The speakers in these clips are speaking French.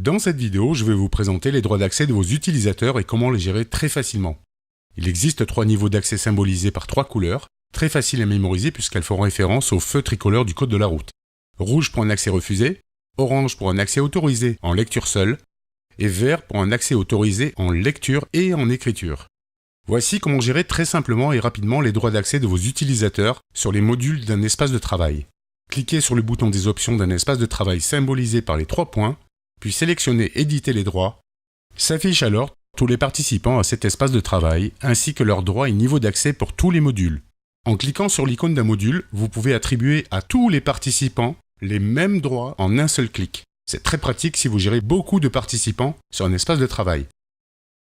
Dans cette vidéo, je vais vous présenter les droits d'accès de vos utilisateurs et comment les gérer très facilement. Il existe 3 niveaux d'accès symbolisés par 3 couleurs, très faciles à mémoriser puisqu'elles font référence au feu tricolore du code de la route. Rouge pour un accès refusé, orange pour un accès autorisé en lecture seule, et vert pour un accès autorisé en lecture et en écriture. Voici comment gérer très simplement et rapidement les droits d'accès de vos utilisateurs sur les modules d'un espace de travail. Cliquez sur le bouton des options d'un espace de travail symbolisé par les 3 points, puis sélectionnez « Éditer les droits ». S'affichent alors tous les participants à cet espace de travail, ainsi que leurs droits et niveaux d'accès pour tous les modules. En cliquant sur l'icône d'un module, vous pouvez attribuer à tous les participants les mêmes droits en un seul clic. C'est très pratique si vous gérez beaucoup de participants sur un espace de travail.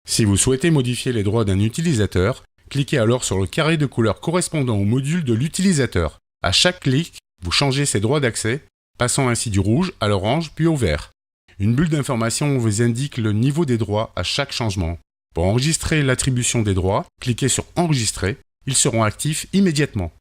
Si vous souhaitez modifier les droits d'un utilisateur, cliquez alors sur le carré de couleur correspondant au module de l'utilisateur. À chaque clic, vous changez ses droits d'accès, passant ainsi du rouge à l'orange puis au vert. Une bulle d'information vous indique le niveau des droits à chaque changement. Pour enregistrer l'attribution des droits, cliquez sur « Enregistrer ». Ils seront actifs immédiatement.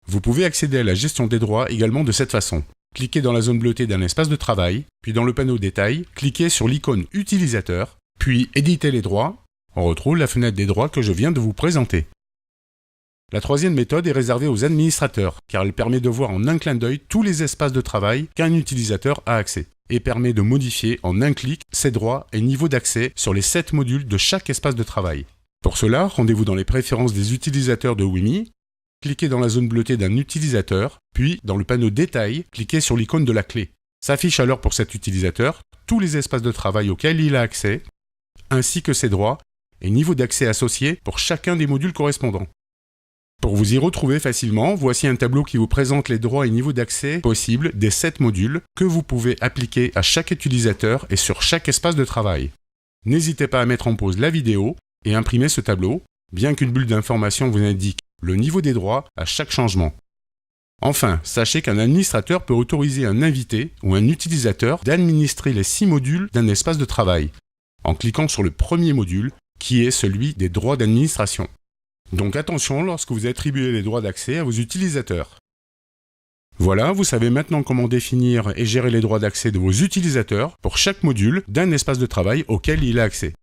Vous pouvez accéder à la gestion des droits également de cette façon. Cliquez dans la zone bleutée d'un espace de travail, puis dans le panneau Détails, cliquez sur l'icône Utilisateur, puis Éditer les droits. On retrouve la fenêtre des droits que je viens de vous présenter. La troisième méthode est réservée aux administrateurs, car elle permet de voir en un clin d'œil tous les espaces de travail qu'un utilisateur a accès, et permet de modifier en un clic ses droits et niveaux d'accès sur les 7 modules de chaque espace de travail. Pour cela, rendez-vous dans les préférences des utilisateurs de Wimi, cliquez dans la zone bleutée d'un utilisateur, puis dans le panneau Détails, cliquez sur l'icône de la clé. S'affiche alors pour cet utilisateur tous les espaces de travail auxquels il a accès, ainsi que ses droits et niveaux d'accès associés pour chacun des modules correspondants. Pour vous y retrouver facilement, voici un tableau qui vous présente les droits et niveaux d'accès possibles des 7 modules que vous pouvez appliquer à chaque utilisateur et sur chaque espace de travail. N'hésitez pas à mettre en pause la vidéo et imprimer ce tableau, bien qu'une bulle d'information vous indique le niveau des droits à chaque changement. Enfin, sachez qu'un administrateur peut autoriser un invité ou un utilisateur d'administrer les 6 modules d'un espace de travail, en cliquant sur le premier module, qui est celui des droits d'administration. Donc attention lorsque vous attribuez les droits d'accès à vos utilisateurs. Voilà, vous savez maintenant comment définir et gérer les droits d'accès de vos utilisateurs pour chaque module d'un espace de travail auquel il a accès.